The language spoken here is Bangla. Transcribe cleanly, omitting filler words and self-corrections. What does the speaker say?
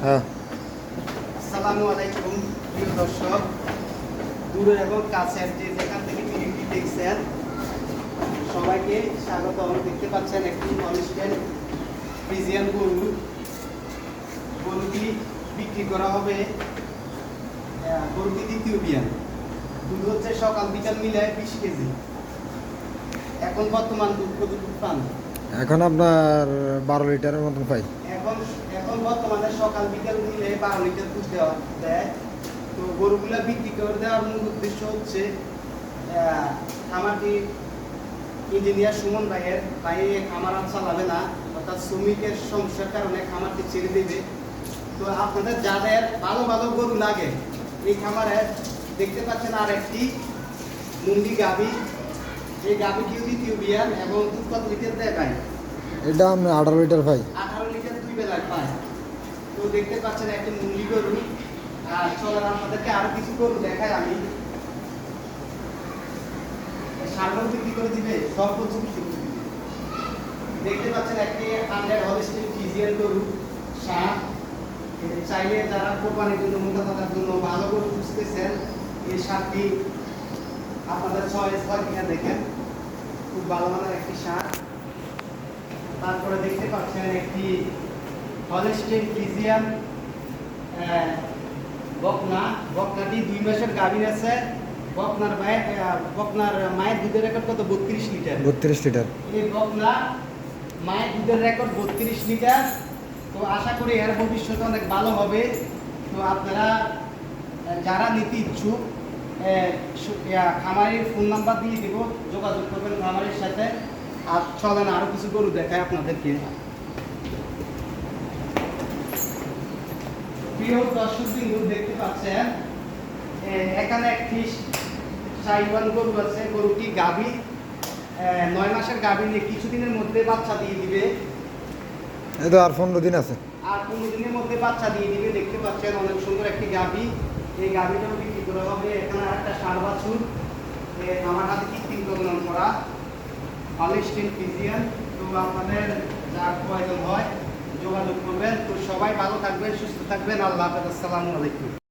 হ্যাঁ। আসসালামু আলাইকুম প্রিয় দর্শক, দূরে এবং কাছের যে যেখান থেকে ভিডিওটি দেখছেন সবাইকে স্বাগত। দেখতে পাচ্ছেন একটি হলস্টাইন ফ্রিজিয়ান গরুটি বিক্রি করা হবে। গরুটি দ্বিতীয় বিয়ান, দুধ হচ্ছে সকাল বিকাল মিলে 20 কেজি। এখন বর্তমান দুধ কতটুকু পান? এখন আপনার 12 লিটারের মতন পাই। এখন বর্তমানে সকাল বিকাল মিলে 12 লিটার দুধ দেয়। তো গরুগুলা বিক্রি করে দেওয়ার মূল উদ্দেশ্য হচ্ছে খামারটি ইঞ্জিনিয়ার সুমন ভাইয়ের খামার আর চালাবে না, অর্থাৎ শ্রমিকের সমস্যার কারণে খামারটি ছেড়ে দেবে। তো আপনাদের যাদের ভালো ভালো গরু লাগে এই খামারে দেখতে পাচ্ছেন আর একটি মুন্ডি গাভী। এই গাভীটিও দ্বিতীয় বিয়ান এবং দুধ কত লিটার দেয় ভাই? এটা আমরা 18 লিটার পাই। 18 লিটার 2 বেলায় পায়। তো দেখতে পাচ্ছেন একটি মুন্ডি গরু। আর চলেন আপনাদেরকে আরো কিছু গরু দেখাই আমি। সারগর বিক্রি করে দিবে, সব কিছু বিক্রি করে দিবে। দেখতে পাচ্ছেন একটি 100 হলস্টাইন ফ্রিজিয়ান গরু সার। চাইলে যারা কোরবানির জন্য মোটা তাদের জন্য ভালো গরু খুঁজতেছেন এই সারটি আপনাদের চয়েস হয় কিনা দেখেন, খুব ভালো মানের একটি সার। তারপরে দেখতে পাচ্ছেন একটি হলস্টাইন ফ্রিজিয়ান বকনাটি 2 মাসের গাভীর আছে। বকনার মায়ের দুধের রেকর্ড কত? 32 লিটার। 32 লিটার। এই বকনা মায়ের দুধের রেকর্ড 32 লিটার। তো আশা করি এর ভবিষ্যতে অনেক ভালো হবে। তো আপনারা যারা নিতে ইচ্ছুক খামারের ফোন নাম্বার দিয়ে দেব, যোগাযোগ করবেন খামারের সাথে। আর চলেন আরো কিছু গরু দেখায় আপনাদেরকে। প্রিয় দর্শকবৃন্দ, দেখতে পাচ্ছেন এখানে একটি সাইওয়ান গরু আছে। গরুটি গাভী, 9 মাসের গাভী, নিয়ে কিছুদিনের মধ্যে বাচ্চা দিয়ে দিবে। এই তো আর 15 দিন আছে। আর 15 দিনের মধ্যে বাচ্চা দিয়ে দিবে। দেখতে পাচ্ছেন অনেক সুন্দর একটি গাভী। এই গাভীটাও বিক্রি করা হবে। এখানে একটা ষাঁড় বাছুর আমার হাতে কৃত্রিম প্রজনন করা হলস্টাইন ফ্রিজিয়ান। তো আপনাদের যার প্রয়োজন হয় যোগাযোগ করবেন। তো সবাই ভালো থাকবেন, সুস্থ থাকবেন। আল্লাহ হাফেজ। আসসালামু আলাইকুম।